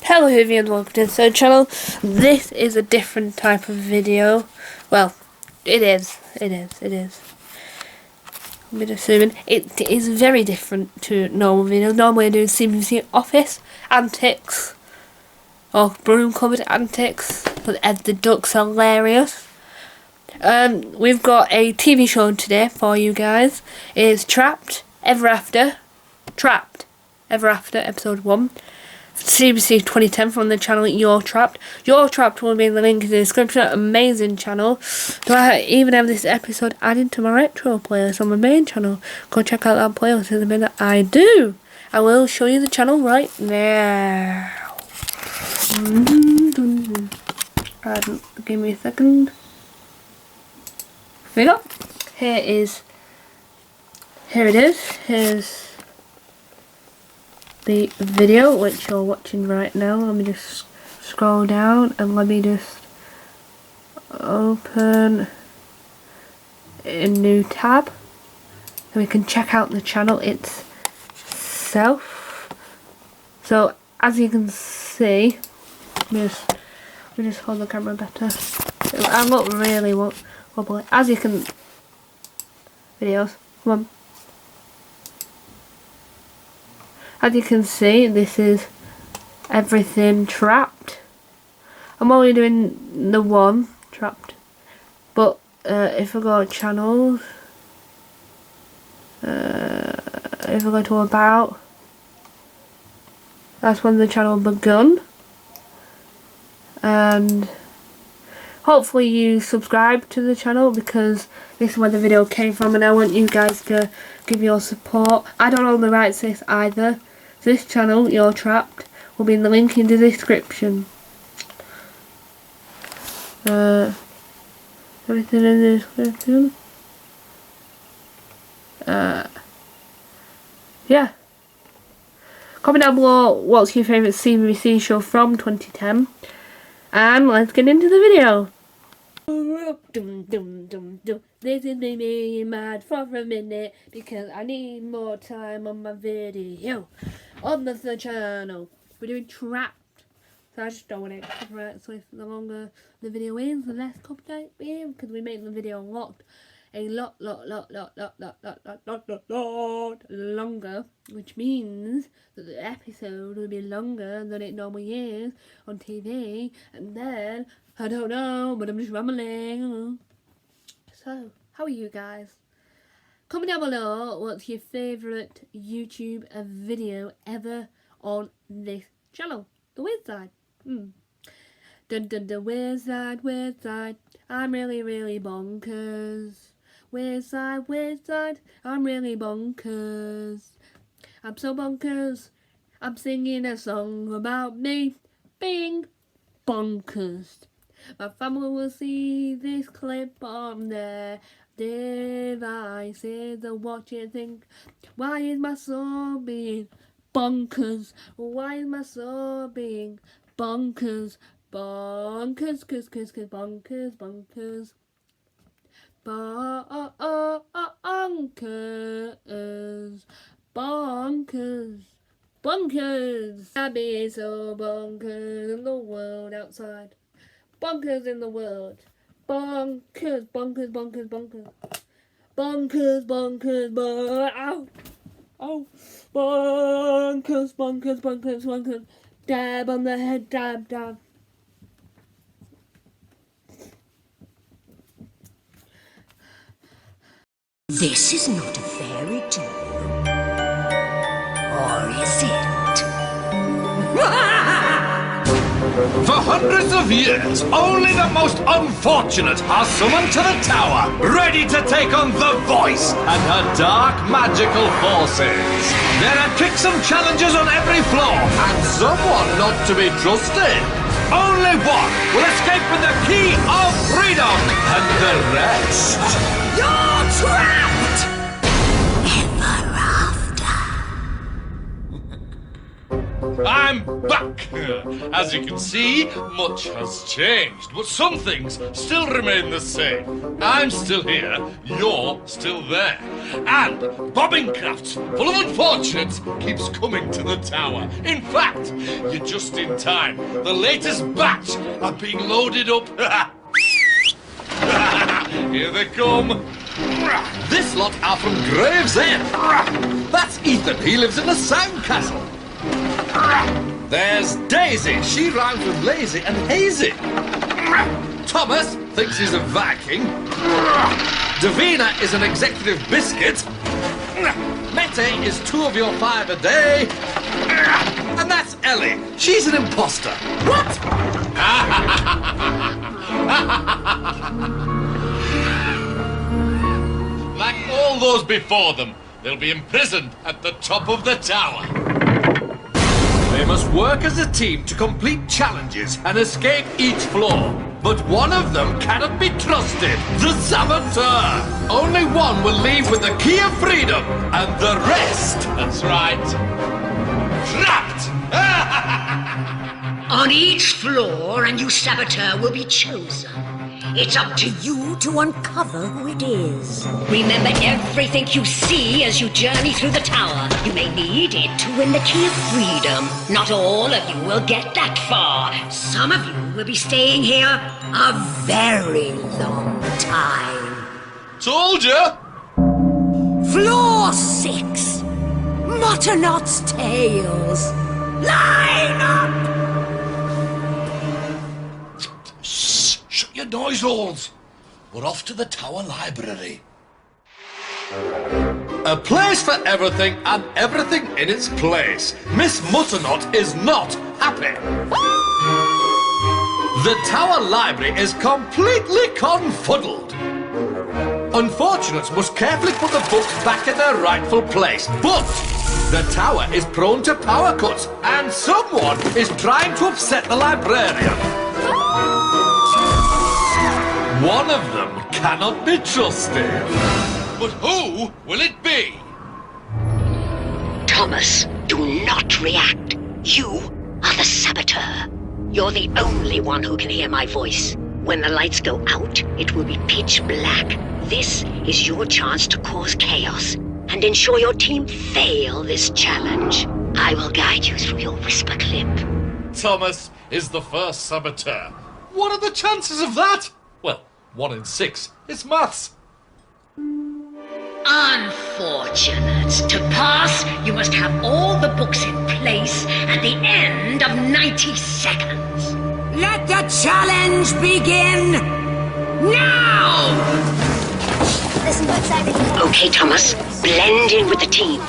Hello everyone, welcome to the channel. This is a different type of video. Well, it is. I'm assuming it is very different to normal videos. Normally I do CBBC office antics or broom cupboard antics, but the ducks are hilarious. We've got a TV show today for you guys. It's Trapped Ever After, episode 1. CBBC 2010 from the channel You're Trapped. You're Trapped will be in the link in the description. Amazing channel. Do I even have this episode added to my retro playlist on my main channel? Go check out that playlist in a minute. I do. I will show you the channel right now. Give me a second. Here we go. Here it is. Here's the video which you're watching right now. Let me just scroll down and let me just open a new tab and we can check out the channel itself. So as you can see, let me just hold the camera better. I'm not really wobbly. As you can videos, come on. As you can see, this is everything Trapped. I'm only doing the one Trapped, but if I go to channels, if I go to about, that's when the channel begun. And hopefully you subscribe to the channel because this is where the video came from, and I want you guys to give your support. I don't own the rights to this either. This channel, You're Trapped, will be in the link in the description. Everything in the description. Yeah. Comment down below what's your favourite CBBC show from 2010. And let's get into the video. This is me mad for a minute because I need more time on my video on the channel. We're doing Trapped, so I just don't want it copyright. So if the longer the video is, the less copyright we have, because we make the video a lot longer, which means that the episode will be longer than it normally is on TV, and then I don't know, but I'm just rambling. So, how are you guys? Comment down below what's your favourite YouTube video ever on this channel. The weird side. Dun dun dun, weird side. I'm really bonkers. Weird side, I'm really bonkers. I'm so bonkers, I'm singing a song about me being bonkers. My family will see this clip on their devices and watch it and think, why is my soul being bonkers? Why is my soul being bonkers? Bonkers, bonkers. Bonkers. I be so bonkers in the world outside. Bonkers in the world. Bonkers. Ow. Bonkers. Dab on the head, dab. This is not a fairy tale. Or is it? For hundreds of years, only the most unfortunate are summoned to the tower, ready to take on the Voice and her dark magical forces. There are tricks and challenges on every floor, and someone not to be trusted. Only one will escape with the key of freedom, and the rest... You're trapped! Ever after. I'm back! As you can see, much has changed, but some things still remain the same. I'm still here, you're still there. And bobbing crafts full of unfortunates keeps coming to the tower. In fact, you're just in time. The latest batch are being loaded up. Here they come. This lot are from Gravesend. That's Ethan, he lives in the Sandcastle. There's Daisy, she rhymes with lazy and hazy. Thomas thinks he's a Viking. Davina is an executive biscuit. Mette is 2 of your 5 a day. And that's Ellie, she's an imposter. What? Like all those before them, they'll be imprisoned at the top of the tower. They must work as a team to complete challenges and escape each floor. But one of them cannot be trusted, the Saboteur. Only one will leave with the key of freedom, and the rest, that's right, trapped. On each floor, a new saboteur will be chosen. It's up to you to uncover who it is. Remember everything you see as you journey through the tower. You may need it to win the key of freedom. Not all of you will get that far. Some of you will be staying here a very long time. Told ya! Floor 6. Mutternot's Tales. Line up! Shut your noise holes. We're off to the tower library. A place for everything and everything in its place. Miss Mutternot is not happy. The tower library is completely confuddled. Unfortunates must carefully put the books back in their rightful place. But the tower is prone to power cuts and someone is trying to upset the librarian. One of them cannot be trusted. But who will it be? Thomas, do not react. You are the saboteur. You're the only one who can hear my voice. When the lights go out, it will be pitch black. This is your chance to cause chaos and ensure your team fail this challenge. I will guide you through your whisper clip. Thomas is the first saboteur. What are the chances of that? Well, 1 in 6. It's maths. Unfortunate. To pass, you must have all the books in place at the end of 90 seconds. Let the challenge begin now! Listen, what's that? Okay, Thomas, blend in with the team.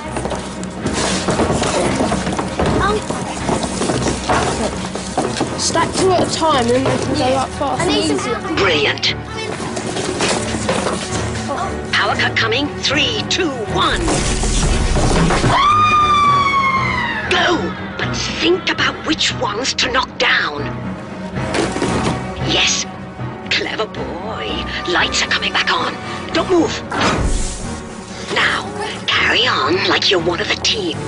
Stack 2 at a time, and then they can go up fast. I need some help. Brilliant. Power cut coming. 3, 2, 1. Go! But think about which ones to knock down. Yes. Clever boy. Lights are coming back on. Don't move. Now, carry on like you're one of the team.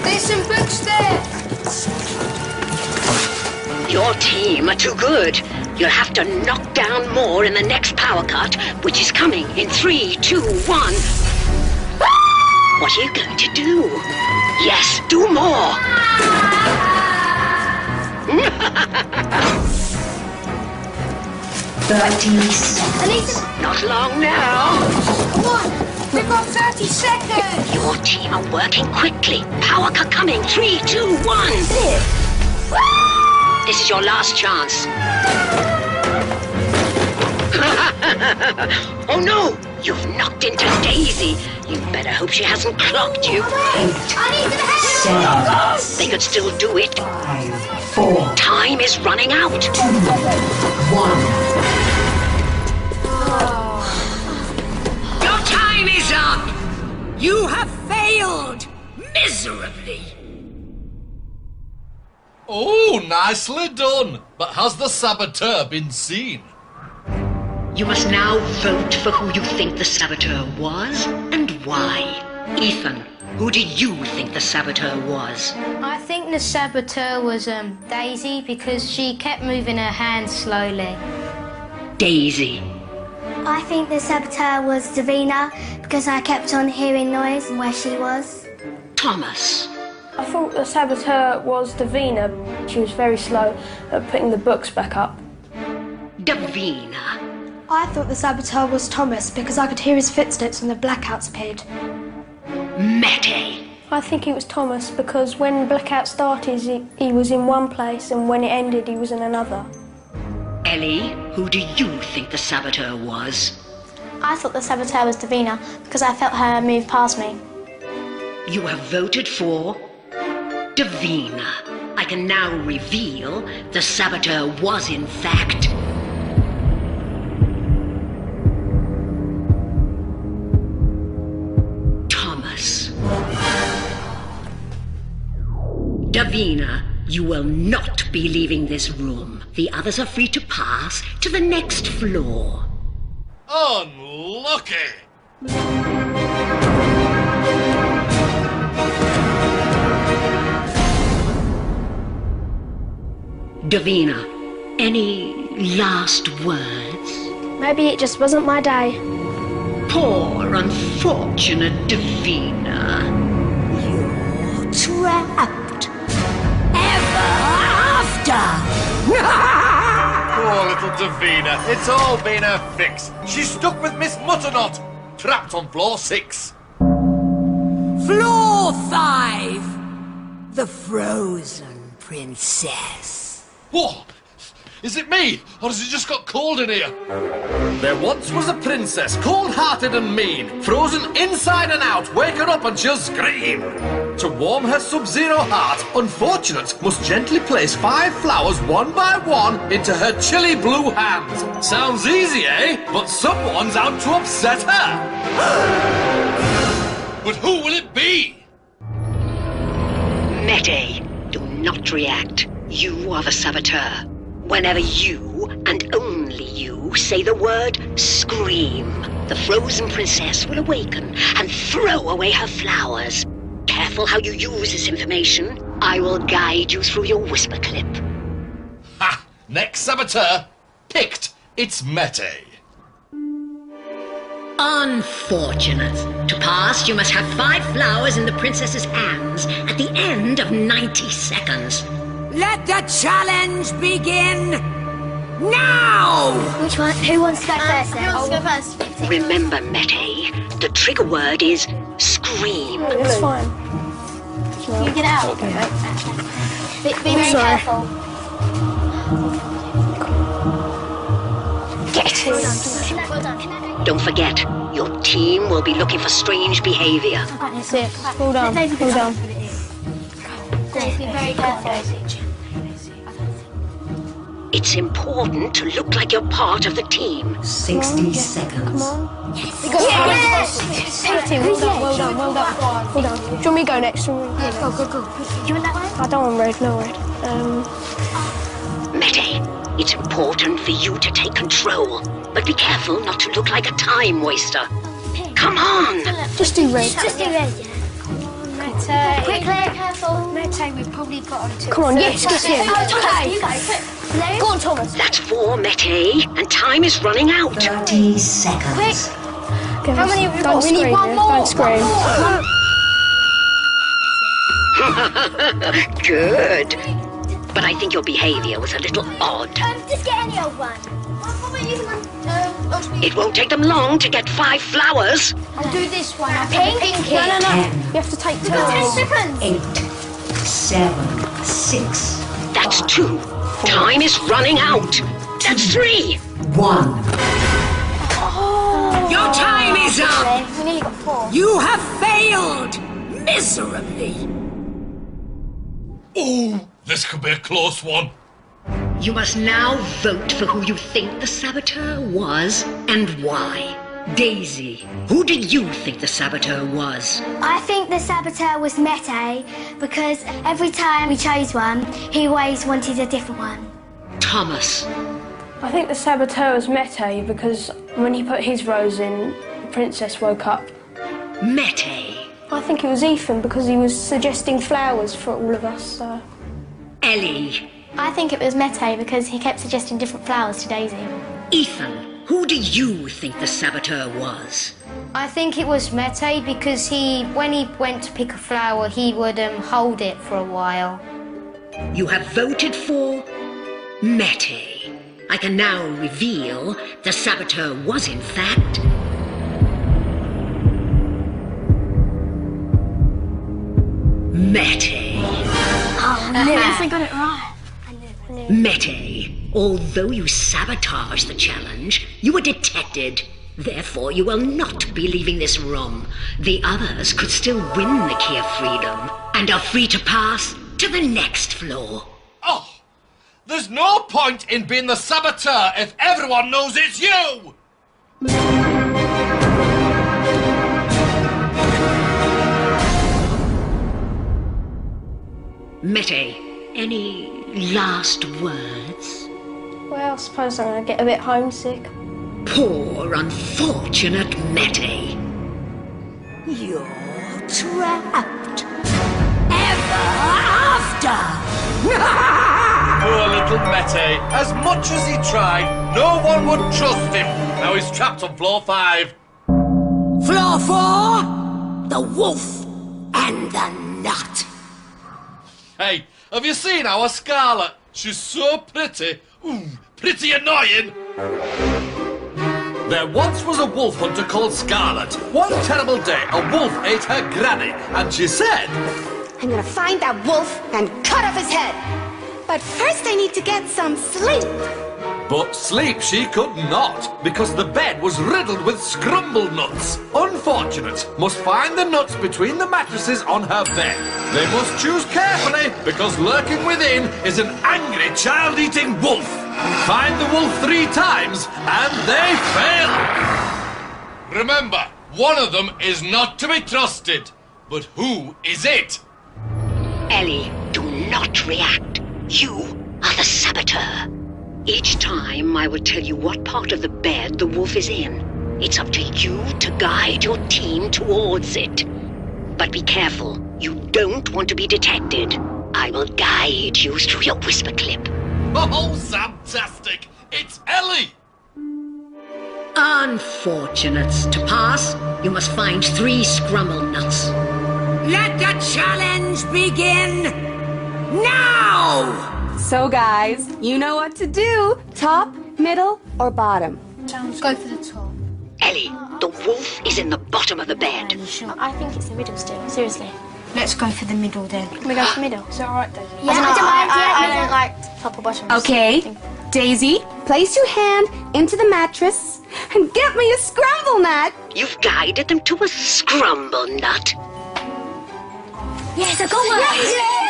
There's some books there. Your team are too good. You'll have to knock down more in the next power cut, which is coming in 3, 2, 1. What are you going to do? Yes, do more. 30 seconds. Not long now. Come on, we've got 30 seconds. Your team are working quickly. Power cut coming. 3, 2, 1. This is your last chance. Oh no! You've knocked into Daisy. You better hope she hasn't clocked you. 8. I need some help. 7. They could still do it. 5, 4. Time is running out. 2, 1. Your time is up. You have failed miserably. Oh, nicely done. But has the saboteur been seen? You must now vote for who you think the saboteur was and why. Ethan, who do you think the saboteur was? I think the saboteur was Daisy because she kept moving her hands slowly. Daisy. I think the saboteur was Davina because I kept on hearing noise where she was. Thomas. I thought the saboteur was Davina. She was very slow at putting the books back up. Davina. I thought the saboteur was Thomas because I could hear his footsteps when the blackouts appeared. Mete. I think it was Thomas because when blackout started, he was in one place and when it ended, he was in another. Ellie, who do you think the saboteur was? I thought the saboteur was Davina because I felt her move past me. You have voted for Davina. I can now reveal the saboteur was in fact Thomas. Davina, you will not be leaving this room. The others are free to pass to the next floor. Unlucky! Davina, any last words? Maybe it just wasn't my day. Poor, unfortunate Davina. You're trapped. Ever after. Poor little Davina. It's all been a fix. She's stuck with Miss Mutternot. Trapped on floor 6. Floor 5. The Frozen Princess. What? Is it me? Or has it just got cold in here? There once was a princess, cold-hearted and mean, frozen inside and out. Wake her up and she'll scream. To warm her sub-zero heart, Unfortunate must gently place 5 flowers one by one into her chilly blue hands. Sounds easy, eh? But someone's out to upset her. But who will it be? Mete, do not react. You are the saboteur. Whenever you, and only you, say the word scream, the frozen princess will awaken and throw away her flowers. Careful how you use this information. I will guide you through your whisper clip. Ha! Next saboteur, picked. It's Mete. Unfortunate. To pass, you must have 5 flowers in the princess's hands at the end of 90 seconds. Let the challenge begin now! Which one? Who wants to go first then? Who wants to go first? Remember, Mete, the trigger word is scream. It's fine. You get out. Okay. Be very sorry. careful. Get Well it. done. Don't forget, your team will be looking for strange behavior. That's it. Well done. Well done. Be very careful. It's important to look like you're part of the team. 60 seconds. Come on. Yes! Picked him. Well done. Well done. Well done. Well done. Do you want me to go next? Go. You want that one? I don't want red. No red. Mete, it's important for you to take control, but be careful not to look like a time waster. Come on! Just do red. Just do red, yeah. Mete. Quickly, careful. Mete, we've probably got on to Come on. Yes. Get him. Okay. You go. Blue. Go on, Thomas. That's 4, Mete, and time is running out. 30 seconds. Quick. How many have we got? Don't We scream. need one more. Don't scream. Good. But I think your behavior was a little odd. Just get any old one. What about you? It won't take them long to get 5 flowers. I'll do this one. I'll Pink? pink No. it. You have to take We've got 10 turns. seconds. 8, 7, 6. That's 2. Time is running out. That's 3. 1. Your time is up. We nearly got 4. You have failed miserably. Ooh, this could be a close one. You must now vote for who you think the saboteur was and why. Daisy, who do you think the saboteur was? I think the saboteur was Mete because every time we chose one, he always wanted a different one. Thomas. I think the saboteur was Mete because when he put his rose in, the princess woke up. Mete. I think it was Ethan because he was suggesting flowers for all of us, so... Ellie. I think it was Mete because he kept suggesting different flowers to Daisy. Ethan, who do you think the saboteur was? I think it was Mete because when he went to pick a flower, he would hold it for a while. You have voted for Mete. I can now reveal the saboteur was in fact Mete. Oh, yes, I got it right. Mete, although you sabotaged the challenge, you were detected. Therefore, you will not be leaving this room. The others could still win the key of freedom and are free to pass to the next floor. Oh! There's no point in being the saboteur if everyone knows it's you! Mete, any last words? Well, I suppose I'm going to get a bit homesick. Poor, unfortunate Mete. You're trapped. Ever after. Poor little Mete. As much as he tried, no one would trust him. Now he's trapped on floor 5. Floor 4, the wolf and the nut. Hey, have you seen our Scarlet? She's so pretty. Ooh, pretty annoying. There once was a wolf hunter called Scarlet. One terrible day, a wolf ate her granny, and she said, I'm gonna find that wolf and cut off his head. But first I need to get some sleep. but sleep she could not, because the bed was riddled with scrumble nuts. Unfortunate must find the nuts between the mattresses on her bed. They must choose carefully, because lurking within is an angry child-eating wolf. Find the wolf 3 times, and they fail. Remember, one of them is not to be trusted. But who is it? Ellie, do not react. You are the saboteur. Each time I will tell you what part of the bed the wolf is in. It's up to you to guide your team towards it. But be careful, you don't want to be detected. I will guide you through your whisper clip. Oh, fantastic! It's Ellie! Unfortunates. To pass, you must find 3 scrumble nuts. Let the challenge begin now! So guys, you know what to do. Top, middle, or bottom? Go for the top. Ellie, the wolf is in the bottom of the bed. I think it's the middle still, seriously. Let's go for the middle then. Can we go for the middle? Is that alright, Daisy? Yeah, I don't like top or bottom. Okay, Daisy, place your hand into the mattress and get me a scrumble nut. You've guided them to a scrumble nut. Yes, I got one! Yay!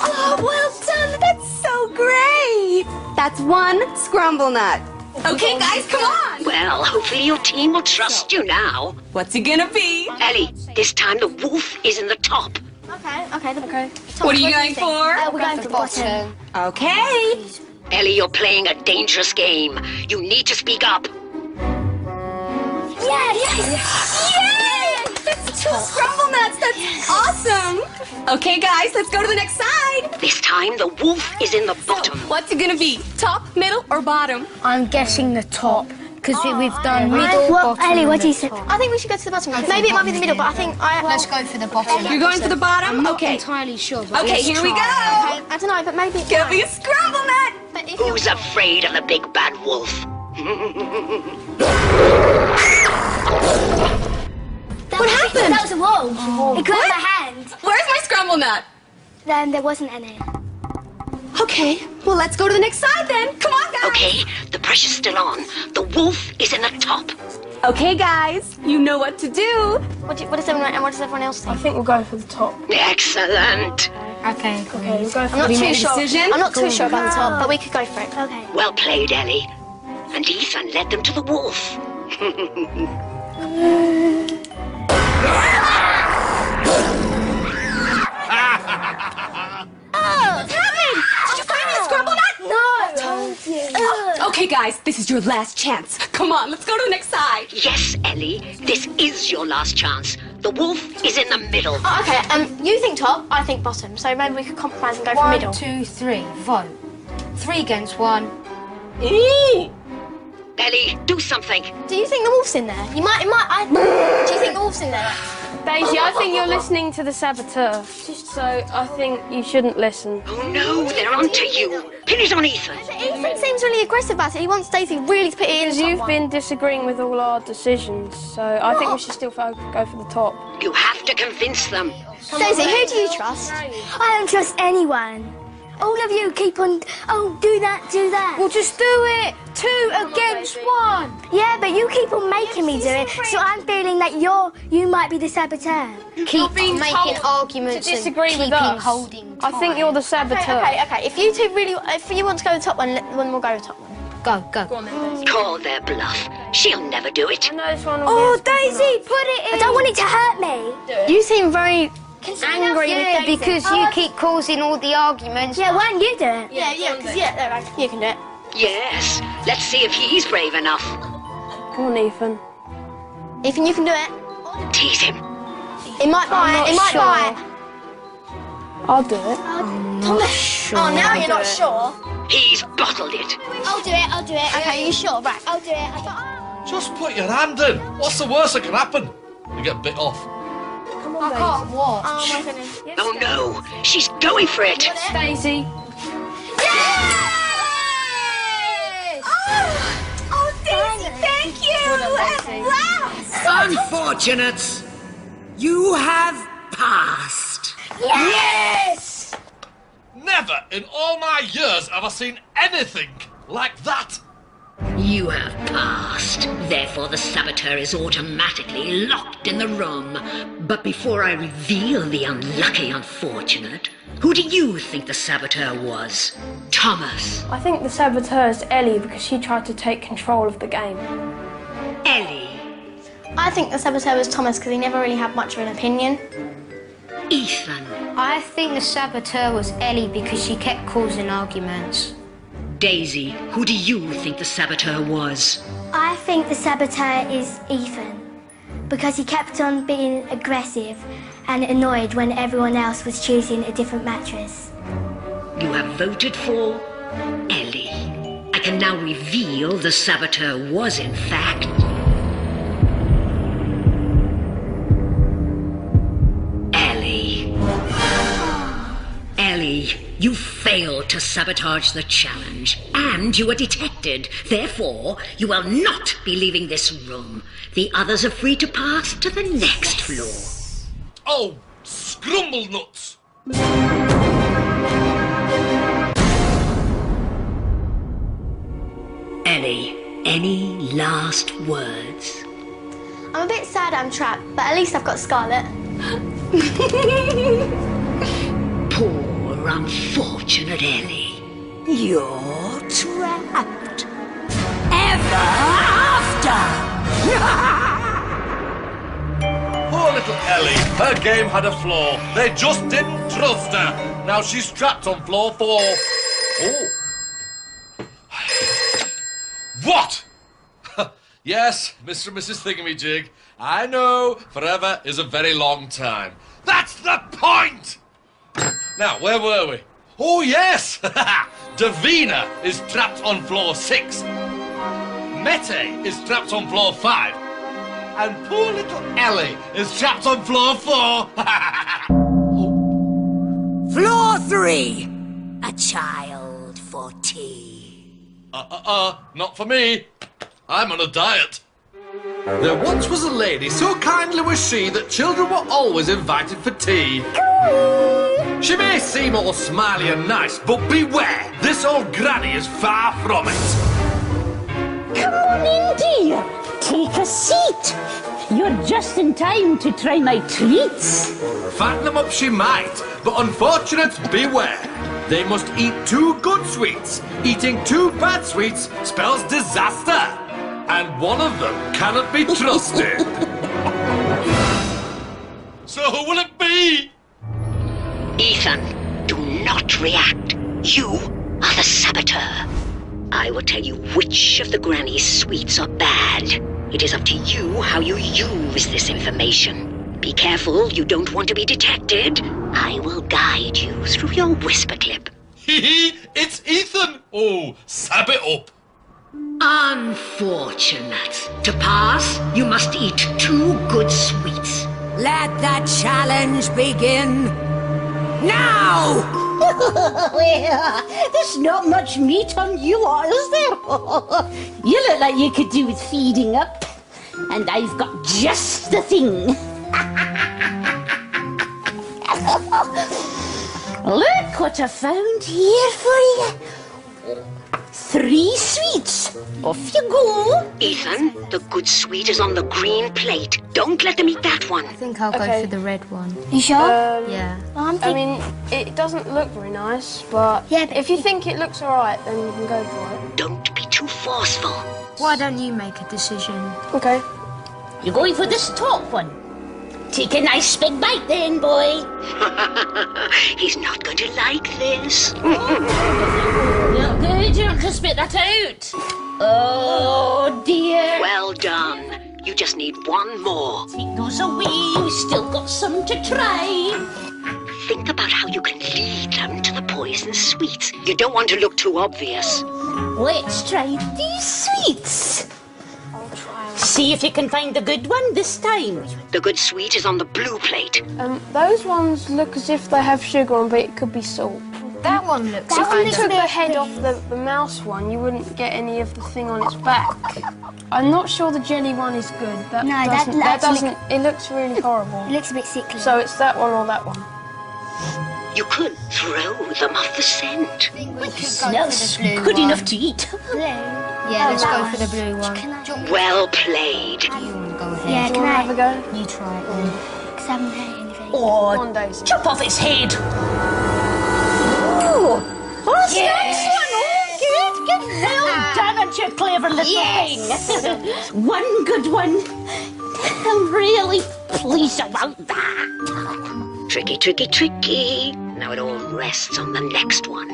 Oh, well done. That's so great. That's 1 scrumble nut. Okay, guys, come on. Well, hopefully your team will trust you now. What's it gonna be? Ellie, this time the wolf is in the top. Okay, then okay. What are you going for? We're going for the bottom. Okay. Ellie, you're playing a dangerous game. You need to speak up. Yes! Yay! That's 2 scrumble nuts. That's awesome. Okay, guys, let's go to the next side. This time the wolf is in the bottom. What's it gonna be? Top, middle, or bottom? I'm guessing the top, because we've done middle, Well, bottom, Ellie, and what do you the think? top. I think we should go to the bottom. Maybe it might be the middle, but I think Let's go for the bottom. You're going for the bottom? I'm not Okay. entirely sure, but Okay, let's here we try. go. I don't know, but maybe it's Get me a scrumble nut. But if Who's afraid of the big bad wolf? What happened? That was a wolf. It grabbed my hand. Where's my scrumble nut? Then there wasn't any. Okay, well, let's go to the next side then. Come on, guys. Okay, the pressure's still on. The wolf is in the top. Okay, guys, you know what to do. What does everyone else I think? think we'll go for the top. Excellent. Okay. Okay, we'll go for I'm not you too made a sure. decision? I'm not too sure about the top, but we could go for it. Okay. Well played, Ellie. And Ethan led them to the wolf. What's happened? Did you find me a scrumble nut? No. I told you. Okay, guys, this is your last chance. Come on, let's go to the next side. Yes, Ellie, this is your last chance. The wolf is in the middle. Oh, okay, you think top, I think bottom. So maybe we could compromise and go for middle. 1, 2, 3, vote. 3 against 1. Ooh! Ellie, do something. Do you think the wolf's in there? Do you think the wolf's in there? Daisy, I think you're listening to the saboteur. So I think you shouldn't listen. Oh no, they're onto you. Pin it on Ethan. Ethan seems really aggressive about it. He wants Daisy really to put it in. Because you've been disagreeing with all our decisions, so I think we should still go for the top. You have to convince them. Daisy, who do you trust? I don't trust anyone. All of you keep on, oh, do that, do that. Well, just do it! 2 against 1! Yeah, but you keep on making me do it, so I'm feeling that you might be the saboteur. Keep being making told arguments to disagree and with keeping us. holding I think you're the saboteur. Okay. If you two if you want to go the top one, then we'll go the top one. Go. Go on then, Daisy. Call their bluff. She'll never do it. I know this one will Oh, get us Daisy, put it in. I don't want it to hurt me. You seem very angry Yeah, with Daisy. because you keep causing all the arguments. Yeah, why don't you do it? Yeah, you can do it. Yes. Let's see if he's brave enough. Come on, Ethan. Ethan, you can do it. Tease him. It might bite. It might bite. I'll do it. Thomas. Oh, now you're not sure. He's bottled it. I'll do it. Okay, you sure? Right. I'll do it. Just put your hand in. What's the worst that can happen? You get bit off. Come on, I can't watch. Oh my goodness. Oh no, she's going for it. Daisy. Oh, Daisy, thank you. Unfortunates, you have passed. Yes. Never in all my years have I seen anything like that. You have passed. Therefore, the saboteur is automatically locked in the room. But before I reveal the unlucky unfortunate, who do you think the saboteur was? Thomas. I think the saboteur is Ellie because she tried to take control of the game. Ellie. I think the saboteur was Thomas because he never really had much of an opinion. Ethan. I think the saboteur was Ellie because she kept causing arguments. Daisy, who do you think the saboteur was? I think the saboteur is Ethan because he kept on being aggressive and annoyed when everyone else was choosing a different mattress. You have voted for Ellie. I can now reveal the saboteur was, in fact, Ellie. Ellie, you failed to sabotage the challenge, and you were detected. Therefore, you will not be leaving this room. The others are free to pass to the next floor. Oh, scrumble nuts! Ellie, any last words? I'm a bit sad I'm trapped, but at least I've got Scarlet. Poor unfortunate Ellie. You're trapped. Ever after. Poor little Ellie. Her game had a flaw. They just didn't trust her. Now she's trapped on floor 4. Oh. What? Yes, Mr. and Mrs. Thingamajig. I know forever is a very long time. That's the point! Now, where were we? Oh, yes! Davina is trapped on floor 6. Mete is trapped on floor 5. And poor little Ellie is trapped on floor 4. Floor 3. A child for tea. Not for me. I'm on a diet. There once was a lady, so kindly was she that children were always invited for tea. She may seem all smiley and nice, but beware, this old granny is far from it. Come on in, dear. Take a seat. You're just in time to try my treats. Fatten them up she might, but unfortunates beware. They must eat 2 good sweets. Eating 2 bad sweets spells disaster. And one of them cannot be trusted. So who will it be? Ethan, do not react. You are the saboteur. I will tell you which of the granny's sweets are bad. It is up to you how you use this information. Be careful, you don't want to be detected. I will guide you through your whisper clip. It's Ethan! Oh, sab it up. Unfortunate. To pass, you must eat 2 good sweets. Let the challenge begin now! Well, there's not much meat on you lot, is there? You look like you could do with feeding up. And I've got just the thing. Look what I found here for you. 3 sweets. Off you go. Ethan, the good sweet is on the green plate. Don't let them eat that one. I think I'll go for the red one. You sure? Yeah. I mean, it doesn't look very nice, but if you think it looks alright, then you can go for it. Don't be too forceful. Why don't you make a decision? Okay. You're going for this top one. Take a nice big bite then, boy. He's not going to like this. Not good, you have to spit that out. Oh, dear. Well done. You just need 1 more. Take those away, we've still got some to try. Think about how you can lead them to the poison sweets. You don't want to look too obvious. Let's try these sweets. See if you can find the good one this time. The good sweet is on the blue plate. Those ones look as if they have sugar on, but it could be salt. That one looks If kind you of... took the head off the mouse one, you wouldn't get any of the thing on its back. I'm not sure the jelly one is good. That doesn't. It looks really horrible. It looks a bit sickly. So it's that one or that one. You could throw them off the scent. Smells good enough to eat. Yeah, let's go for the blue one. Well played. You want to go ahead? Yeah, Do you want to have a go? You try it then. Because I haven't heard anything. Or Come on, Daisy. chop off its head. Oh, that's a nice one. Oh, good. Well done, aren't you, clever little thing? One good one. I'm really pleased about that. Tricky, tricky, tricky. Now it all rests on the next one.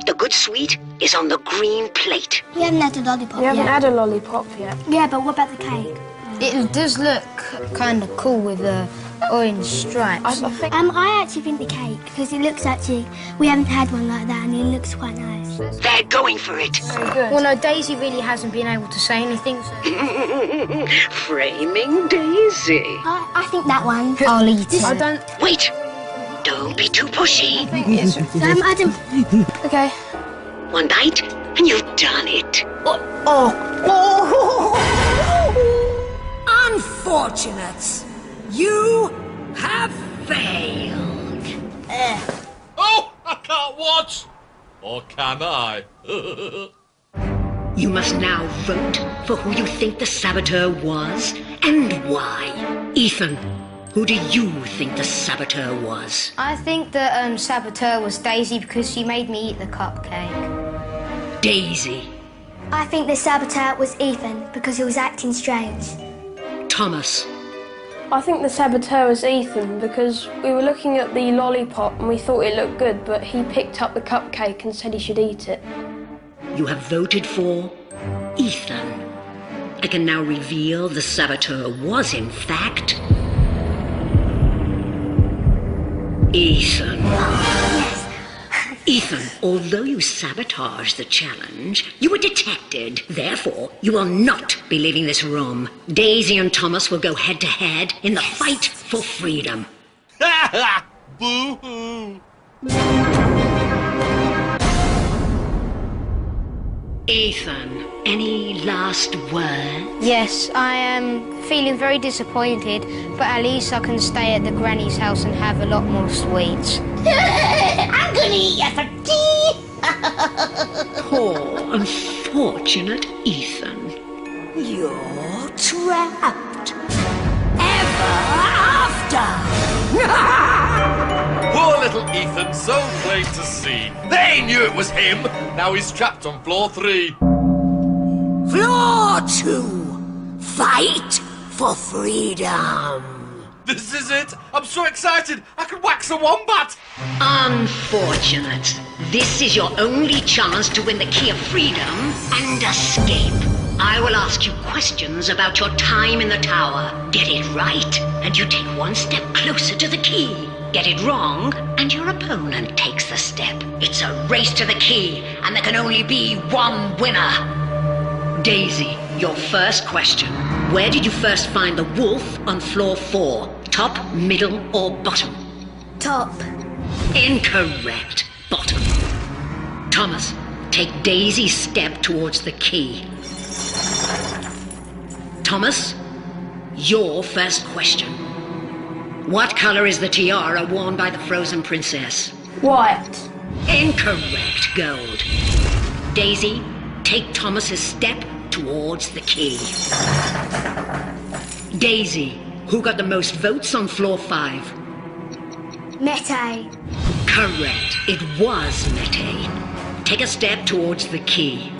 The good sweet is on the green plate. We haven't had a lollipop You haven't yet. had a lollipop yet. Yeah, but what about the cake? It does look kind of cool with the orange stripes. I think I actually think the cake, because it looks actually, we haven't had one like that and it looks quite nice. They're going for it. very good. Well, no, Daisy really hasn't been able to say anything, so... Framing Daisy. I think that one. I'll eat it. I don't Wait. Don't be too pushy. think it's... I don't... Okay. 1 bite and you've done it. Unfortunate. You have failed. Oh, I can't watch. Or can I? You must now vote for who you think the saboteur was and why. Ethan, who do you think the saboteur was? I think the saboteur was Daisy because she made me eat the cupcake. Daisy. I think the saboteur was Ethan, because he was acting strange. Thomas. I think the saboteur was Ethan because we were looking at the lollipop and we thought it looked good, but he picked up the cupcake and said he should eat it. You have voted for Ethan. I can now reveal the saboteur was, in fact, Ethan. Yes. Ethan, although you sabotaged the challenge, you were detected. Therefore, you will not be leaving this room. Daisy and Thomas will go head-to-head in the fight for freedom. Ha ha! Boo-hoo! Ethan, any last words? Yes, I am feeling very disappointed, but at least I can stay at the granny's house and have a lot more sweets. I'm gonna eat you for tea. Poor, unfortunate Ethan. You're trapped. Ever after. Poor little Ethan, so plain to see. They knew it was him. Now he's trapped on floor 3. Floor 2. Fight for freedom. This is it. I'm so excited. I could wax a wombat. Unfortunate. This is your only chance to win the key of freedom and escape. I will ask you questions about your time in the tower. Get it right, and you take one step closer to the key. Get it wrong, and your opponent takes the step. It's a race to the key, and there can only be one winner. Daisy, your first question. Where did you first find the wolf on floor 4? Top, middle, or bottom? Top. Incorrect. Bottom. Thomas, take Daisy's step towards the key. Thomas, your first question. What color is the tiara worn by the frozen princess? White. Incorrect. Gold. Daisy, take Thomas's step towards the key. Daisy, who got the most votes on floor 5? Mete. Correct. It was Mete. Take a step towards the key.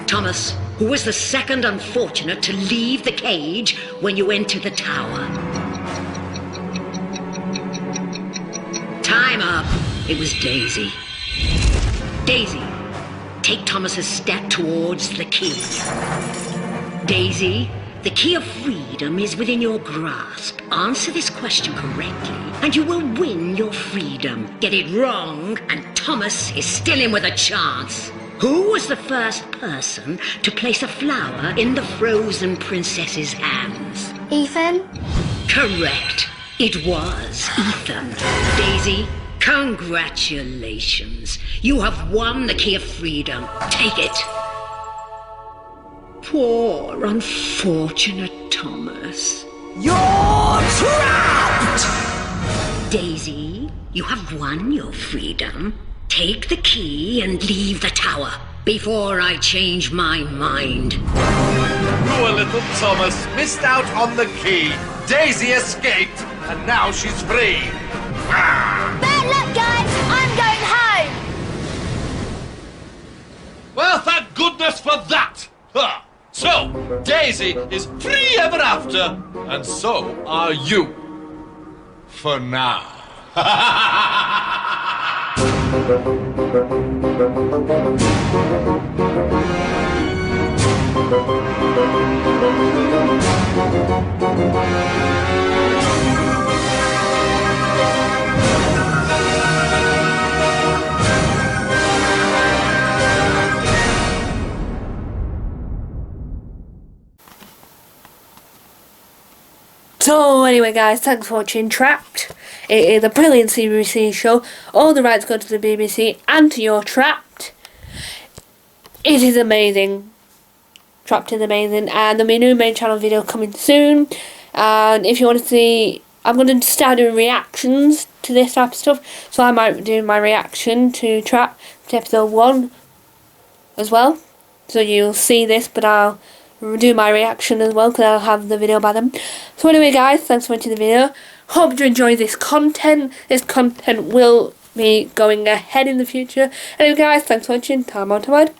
Thomas, who was the second unfortunate to leave the cage when you entered the tower? Time up. It was Daisy. Daisy, take Thomas's step towards the key. Daisy, the key of freedom is within your grasp. Answer this question correctly, and you will win your freedom. Get it wrong, and Thomas is still in with a chance. Who was the first person to place a flower in the frozen princess's hands? Ethan. Correct. It was Ethan. Daisy, congratulations. You have won the key of freedom. Take it. Poor, unfortunate Thomas. You're trapped! Daisy, you have won your freedom. Take the key and leave the tower before I change my mind. Poor little Thomas missed out on the key. Daisy escaped, and now she's free. Bad luck, guys. I'm going home. Well, thank goodness for that. Huh. So, Daisy is free ever after, and so are you. For now. So anyway guys, thanks for watching Trapped. It is a brilliant CBBC show. All the rights go to the BBC and to your Trapped. It is amazing. Trapped is amazing, and there'll be a new main channel video coming soon. And if you want to see, I'm going to start doing reactions to this type of stuff. So I might do my reaction to Trapped to episode 1 as well. So you'll see this, but I'll do my reaction as well because I'll have the video by then. So anyway guys, thanks for watching the video. Hope you enjoy this content. This content will be going ahead in the future. Anyway guys, thanks for watching. Time on. Bye.